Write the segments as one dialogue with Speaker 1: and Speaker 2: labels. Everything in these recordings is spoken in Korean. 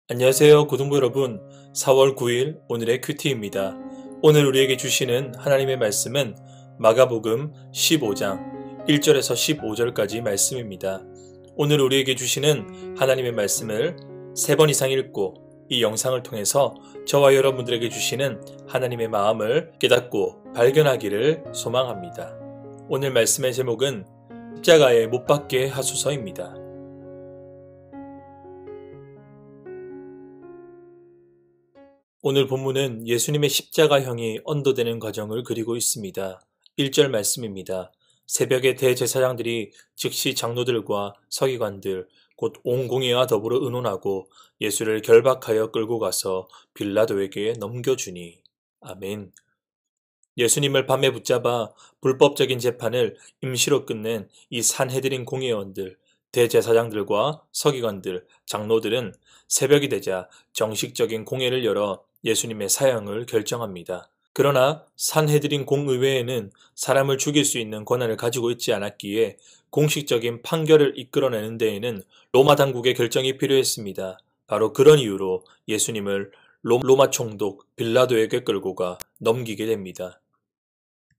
Speaker 1: 안녕하세요, 고등부 여러분. 4월 9일 오늘의 큐티입니다. 오늘 우리에게 주시는 하나님의 말씀은 마가복음 15장 1절에서 15절까지 말씀입니다. 오늘 우리에게 주시는 하나님의 말씀을 3번 이상 읽고 이 영상을 통해서 저와 여러분들에게 주시는 하나님의 마음을 깨닫고 발견하기를 소망합니다. 오늘 말씀의 제목은 십자가에 못 박게 하소서입니다. 오늘 본문은 예수님의 십자가형이 언도되는 과정을 그리고 있습니다. 1절 말씀입니다. 새벽에 대제사장들이 즉시 장로들과 서기관들 곧 온 공회와 더불어 의논하고 예수를 결박하여 끌고 가서 빌라도에게 넘겨주니. 아멘. 예수님을 밤에 붙잡아 불법적인 재판을 임시로 끝낸 이 산헤드린 공회원들, 대제사장들과 서기관들, 장로들은 새벽이 되자 정식적인 공회를 열어 예수님의 사형을 결정합니다. 그러나 산헤드린 공의회에는 사람을 죽일 수 있는 권한을 가지고 있지 않았기에 공식적인 판결을 이끌어내는 데에는 로마 당국의 결정이 필요했습니다. 바로 그런 이유로 예수님을 로마 총독 빌라도에게 끌고 가 넘기게 됩니다.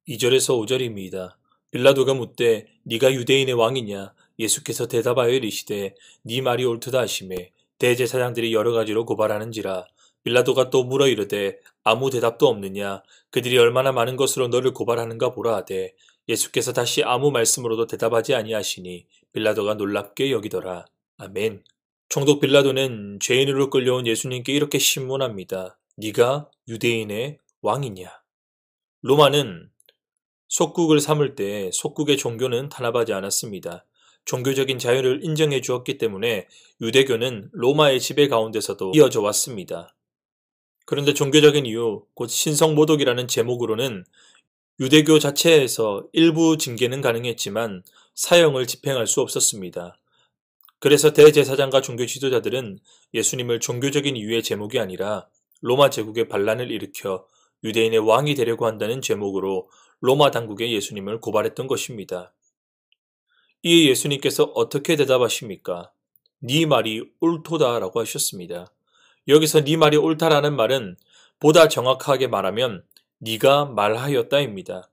Speaker 1: 2절에서 5절입니다. 빌라도가 묻되 네가 유대인의 왕이냐? 예수께서 대답하여 이르시되 네 말이 옳도다 하시매 대제사장들이 여러 가지로 고발하는지라. 빌라도가 또 물어 이르되 아무 대답도 없느냐? 그들이 얼마나 많은 것으로 너를 고발하는가 보라 하되 예수께서 다시 아무 말씀으로도 대답하지 아니하시니 빌라도가 놀랍게 여기더라. 아멘. 총독 빌라도는 죄인으로 끌려온 예수님께 이렇게 신문합니다. 네가 유대인의 왕이냐? 로마는 속국을 삼을 때 속국의 종교는 탄압하지 않았습니다. 종교적인 자유를 인정해 주었기 때문에 유대교는 로마의 지배 가운데서도 이어져 왔습니다. 그런데 종교적인 이유, 곧 신성모독이라는 제목으로는 유대교 자체에서 일부 징계는 가능했지만 사형을 집행할 수 없었습니다. 그래서 대제사장과 종교 지도자들은 예수님을 종교적인 이유의 제목이 아니라 로마 제국의 반란을 일으켜 유대인의 왕이 되려고 한다는 제목으로 로마 당국에 예수님을 고발했던 것입니다. 이에 예수님께서 어떻게 대답하십니까? 네 말이 옳도다라고 하셨습니다. 여기서 네 말이 옳다라는 말은 보다 정확하게 말하면 네가 말하였다입니다.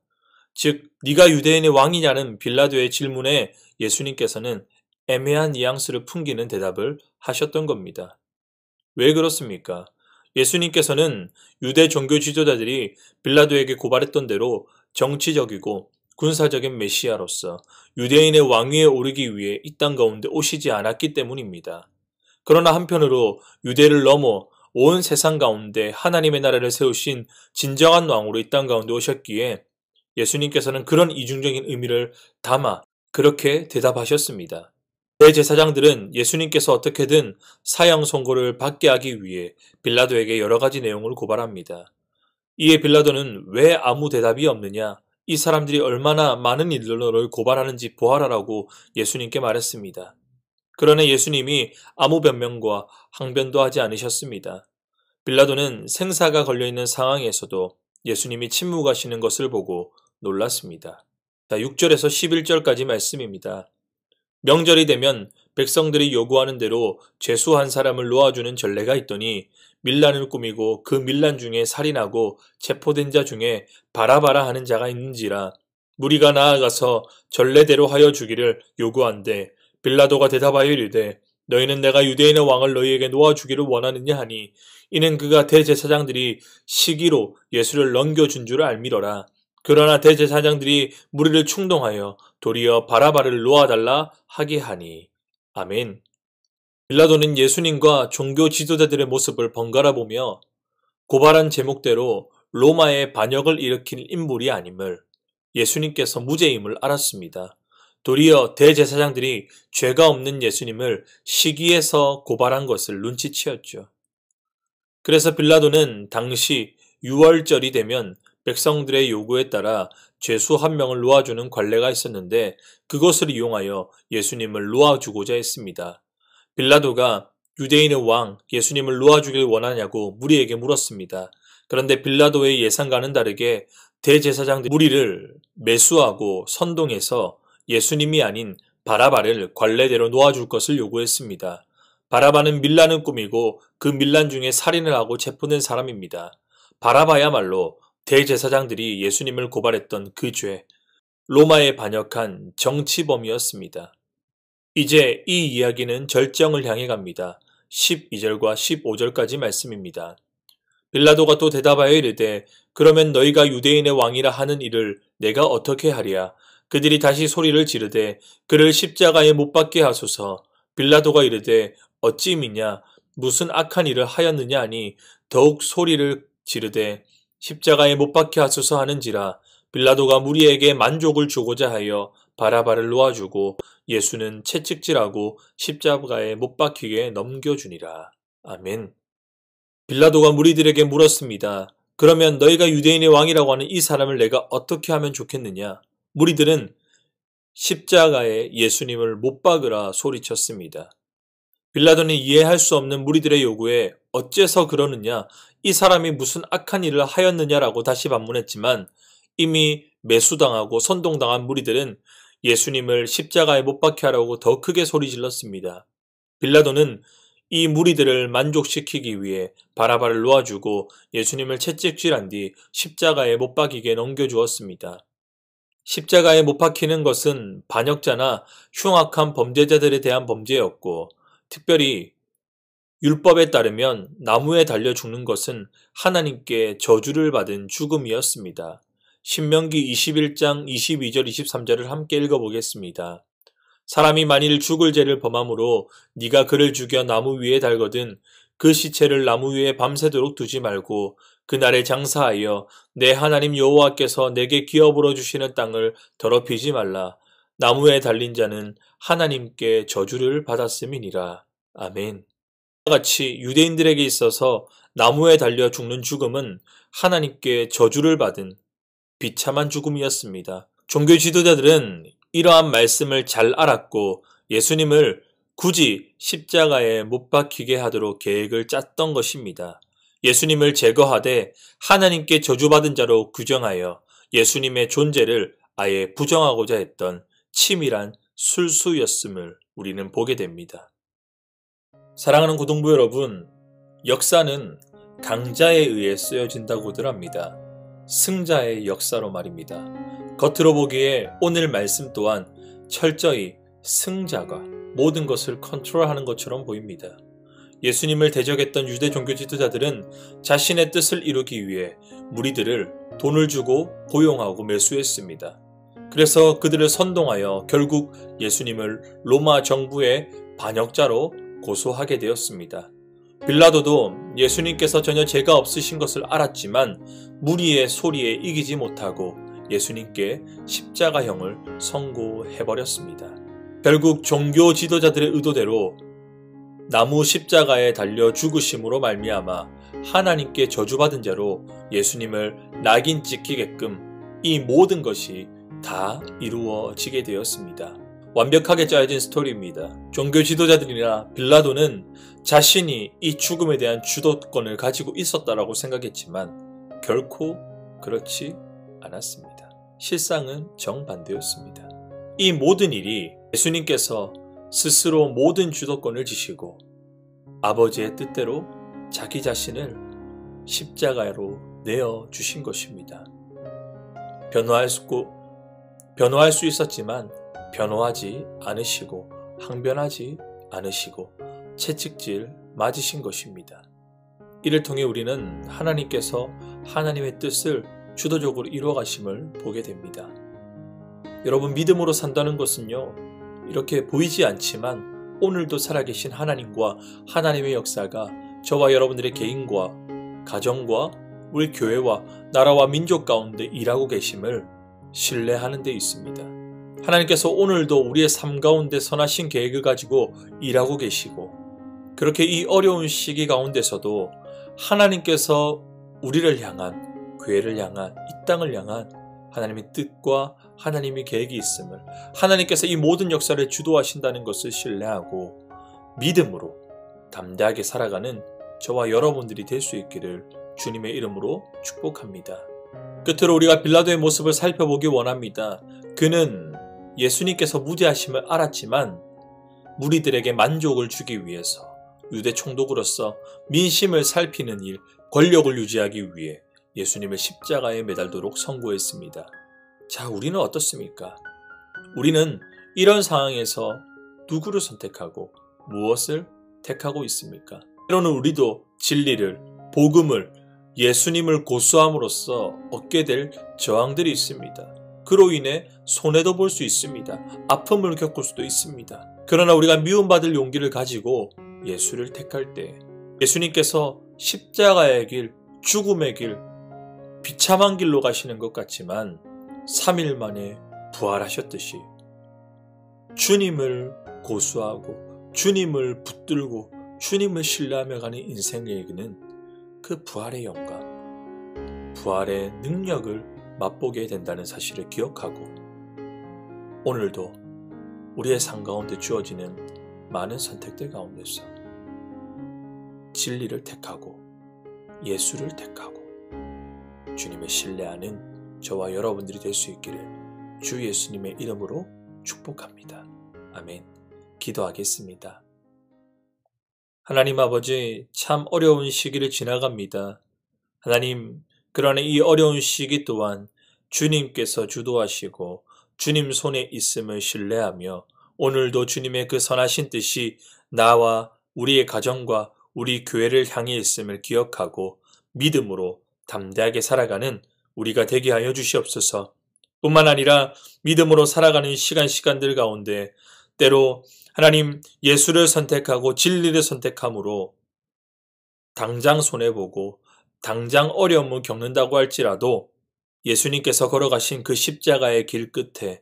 Speaker 1: 즉 네가 유대인의 왕이냐는 빌라도의 질문에 예수님께서는 애매한 뉘앙스를 풍기는 대답을 하셨던 겁니다. 왜 그렇습니까? 예수님께서는 유대 종교 지도자들이 빌라도에게 고발했던 대로 정치적이고 군사적인 메시아로서 유대인의 왕위에 오르기 위해 이 땅 가운데 오시지 않았기 때문입니다. 그러나 한편으로 유대를 넘어 온 세상 가운데 하나님의 나라를 세우신 진정한 왕으로 이 땅 가운데 오셨기에 예수님께서는 그런 이중적인 의미를 담아 그렇게 대답하셨습니다. 대제사장들은 예수님께서 어떻게든 사형 선고를 받게 하기 위해 빌라도에게 여러 가지 내용을 고발합니다. 이에 빌라도는 왜 아무 대답이 없느냐? 이 사람들이 얼마나 많은 일로 너를 고발하는지 보아라라고 예수님께 말했습니다. 그러나 예수님이 아무 변명과 항변도 하지 않으셨습니다. 빌라도는 생사가 걸려있는 상황에서도 예수님이 침묵하시는 것을 보고 놀랐습니다. 6절에서 11절까지 말씀입니다. 명절이 되면 백성들이 요구하는 대로 죄수 한 사람을 놓아주는 전례가 있더니 밀란을 꾸미고 그 밀란 중에 살인하고 체포된 자 중에 바라바라 하는 자가 있는지라. 무리가 나아가서 전례대로 하여 주기를 요구한대 빌라도가 대답하여 이르되 너희는 내가 유대인의 왕을 너희에게 놓아주기를 원하느냐 하니 이는 그가 대제사장들이 시기로 예수를 넘겨준 줄 알미러라. 그러나 대제사장들이 무리를 충동하여 도리어 바라바를 놓아달라 하게 하니. 아멘. 빌라도는 예수님과 종교 지도자들의 모습을 번갈아 보며 고발한 제목대로 로마의 반역을 일으킨 인물이 아님을, 예수님께서 무죄임을 알았습니다. 도리어 대제사장들이 죄가 없는 예수님을 시기에서 고발한 것을 눈치채었죠. 그래서 빌라도는 당시 6월절이 되면 백성들의 요구에 따라 죄수 한 명을 놓아주는 관례가 있었는데 그것을 이용하여 예수님을 놓아주고자 했습니다. 빌라도가 유대인의 왕 예수님을 놓아주길 원하냐고 무리에게 물었습니다. 그런데 빌라도의 예상과는 다르게 대제사장들이 무리를 매수하고 선동해서 예수님이 아닌 바라바를 관례대로 놓아줄 것을 요구했습니다. 바라바는 밀란을 꾸미고 그 밀란 중에 살인을 하고 체포된 사람입니다. 바라바야말로 대제사장들이 예수님을 고발했던 그 죄, 로마에 반역한 정치범이었습니다. 이제 이 이야기는 절정을 향해 갑니다. 12절과 15절까지 말씀입니다. 빌라도가 또 대답하여 이르되 그러면 너희가 유대인의 왕이라 하는 이를 내가 어떻게 하랴. 그들이 다시 소리를 지르되 그를 십자가에 못 박게 하소서. 빌라도가 이르되 어찌 미냐 무슨 악한 일을 하였느냐 하니 더욱 소리를 지르되 십자가에 못 박게 하소서 하는지라. 빌라도가 무리에게 만족을 주고자 하여 바라바를 놓아주고 예수는 채찍질하고 십자가에 못 박히게 넘겨주니라. 아멘. 빌라도가 무리들에게 물었습니다. 그러면 너희가 유대인의 왕이라고 하는 이 사람을 내가 어떻게 하면 좋겠느냐? 무리들은 십자가에 예수님을 못 박으라 소리쳤습니다. 빌라도는 이해할 수 없는 무리들의 요구에 어째서 그러느냐? 이 사람이 무슨 악한 일을 하였느냐라고 다시 반문했지만 이미 매수당하고 선동당한 무리들은 예수님을 십자가에 못 박게 하라고 더 크게 소리질렀습니다. 빌라도는 이 무리들을 만족시키기 위해 바라바를 놓아주고 예수님을 채찍질한 뒤 십자가에 못 박이게 넘겨주었습니다. 십자가에 못 박히는 것은 반역자나 흉악한 범죄자들에 대한 범죄였고 특별히 율법에 따르면 나무에 달려 죽는 것은 하나님께 저주를 받은 죽음이었습니다. 신명기 21장 22절 23절을 함께 읽어보겠습니다. 사람이 만일 죽을 죄를 범함으로 네가 그를 죽여 나무 위에 달거든 그 시체를 나무 위에 밤새도록 두지 말고 그날에 장사하여 내 하나님 여호와께서 내게 기업으로 주시는 땅을 더럽히지 말라. 나무에 달린 자는 하나님께 저주를 받았음이니라. 아멘. 같이 유대인들에게 있어서 나무에 달려 죽는 죽음은 하나님께 저주를 받은 비참한 죽음이었습니다. 종교 지도자들은 이러한 말씀을 잘 알았고 예수님을 굳이 십자가에 못 박히게 하도록 계획을 짰던 것입니다. 예수님을 제거하되 하나님께 저주받은 자로 규정하여 예수님의 존재를 아예 부정하고자 했던 치밀한 술수였음을 우리는 보게 됩니다. 사랑하는 고동부 여러분, 역사는 강자에 의해 쓰여진다고들 합니다. 승자의 역사로 말입니다. 겉으로 보기에 오늘 말씀 또한 철저히 승자가 모든 것을 컨트롤하는 것처럼 보입니다. 예수님을 대적했던 유대 종교 지도자들은 자신의 뜻을 이루기 위해 무리들을 돈을 주고 고용하고 매수했습니다. 그래서 그들을 선동하여 결국 예수님을 로마 정부의 반역자로 고소하게 되었습니다. 빌라도도 예수님께서 전혀 죄가 없으신 것을 알았지만 무리의 소리에 이기지 못하고 예수님께 십자가형을 선고해버렸습니다. 결국 종교 지도자들의 의도대로 나무 십자가에 달려 죽으심으로 말미암아 하나님께 저주받은 자로 예수님을 낙인 찍히게끔 이 모든 것이 다 이루어지게 되었습니다. 완벽하게 짜여진 스토리입니다. 종교 지도자들이나 빌라도는 자신이 이 죽음에 대한 주도권을 가지고 있었다라고 생각했지만 결코 그렇지 않았습니다. 실상은 정반대였습니다. 이 모든 일이 예수님께서 스스로 모든 주도권을 지시고 아버지의 뜻대로 자기 자신을 십자가로 내어주신 것입니다. 변호할 수 있었지만 변호하지 않으시고 항변하지 않으시고 채찍질 맞으신 것입니다. 이를 통해 우리는 하나님께서 하나님의 뜻을 주도적으로 이루어가심을 보게 됩니다. 여러분, 믿음으로 산다는 것은요, 이렇게 보이지 않지만 오늘도 살아계신 하나님과 하나님의 역사가 저와 여러분들의 개인과 가정과 우리 교회와 나라와 민족 가운데 일하고 계심을 신뢰하는 데 있습니다. 하나님께서 오늘도 우리의 삶 가운데 선하신 계획을 가지고 일하고 계시고 그렇게 이 어려운 시기 가운데서도 하나님께서 우리를 향한, 교회를 향한, 이 땅을 향한 하나님의 뜻과 하나님의 계획이 있음을, 하나님께서 이 모든 역사를 주도하신다는 것을 신뢰하고 믿음으로 담대하게 살아가는 저와 여러분들이 될 수 있기를 주님의 이름으로 축복합니다. 끝으로 우리가 빌라도의 모습을 살펴보기 원합니다. 그는 예수님께서 무죄하심을 알았지만 무리들에게 만족을 주기 위해서 유대 총독으로서 민심을 살피는 일, 권력을 유지하기 위해 예수님을 십자가에 매달도록 선고했습니다. 자, 우리는 어떻습니까? 우리는 이런 상황에서 누구를 선택하고 무엇을 택하고 있습니까? 때로는 우리도 진리를, 복음을, 예수님을 고수함으로써 얻게 될 저항들이 있습니다. 그로 인해 손해도 볼 수 있습니다. 아픔을 겪을 수도 있습니다. 그러나 우리가 미움받을 용기를 가지고 예수를 택할 때 예수님께서 십자가의 길, 죽음의 길, 비참한 길로 가시는 것 같지만 3일 만에 부활하셨듯이 주님을 고수하고 주님을 붙들고 주님을 신뢰하며 가는 인생에게는 그 부활의 영광, 부활의 능력을 맛보게 된다는 사실을 기억하고 오늘도 우리의 삶 가운데 주어지는 많은 선택들 가운데서 진리를 택하고 예수를 택하고 주님을 신뢰하는 저와 여러분들이 될 수 있기를 주 예수님의 이름으로 축복합니다. 아멘. 기도하겠습니다. 하나님 아버지, 참 어려운 시기를 지나갑니다. 하나님, 그러나 이 어려운 시기 또한 주님께서 주도하시고 주님 손에 있음을 신뢰하며 오늘도 주님의 그 선하신 뜻이 나와 우리의 가정과 우리 교회를 향해 있음을 기억하고 믿음으로 담대하게 살아가는 우리가 되게 하여 주시옵소서. 뿐만 아니라 믿음으로 살아가는 시간들 가운데 때로 하나님 예수를 선택하고 진리를 선택함으로 당장 손해보고 당장 어려움을 겪는다고 할지라도 예수님께서 걸어가신 그 십자가의 길 끝에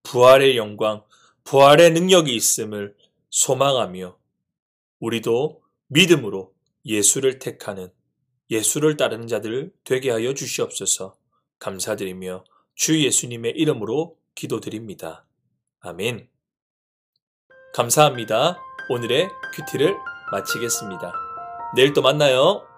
Speaker 1: 부활의 영광, 부활의 능력이 있음을 소망하며 우리도 믿음으로 예수를 택하는 예수를 따르는 자들 되게 하여 주시옵소서. 감사드리며 주 예수님의 이름으로 기도드립니다. 아멘. 감사합니다. 오늘의 큐티를 마치겠습니다. 내일 또 만나요.